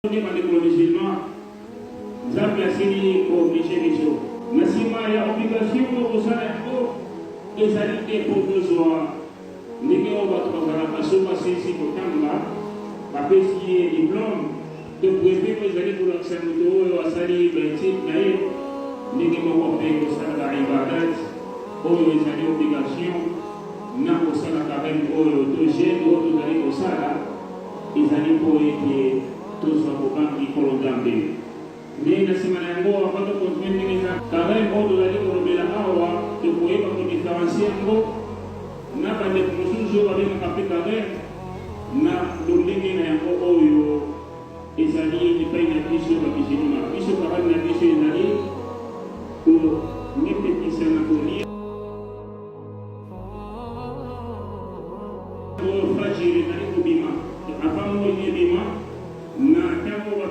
Pour les musulmans, nous avons placé obligé les choses. Mais si il y a obligation aux salariés, les alliés pour besoin, nous avons passé ici pour Tamba, pour payer les diplômes, de préparer les alliés pour l'enseignement, à salir les titres, nous avons fait le salaire d'Ibadat, pour les alliés obligations, nous avons fait le salaire d'autogène, nous avons fait le salaire, les alliés pour être tous abokan ikolodambe ni nasema na ngo wapata kutengeneza tarehe moja ya leo bila hawa tukuweka kwa diferencier ngo na bale kusujo wale kapita na ndingi na ngo oyo ezali ni pena kisho kwa kijinima kisho kwa na kisho ezali ku nipe kisana kulia kwa fajiri na kubima afamu ni bima na kama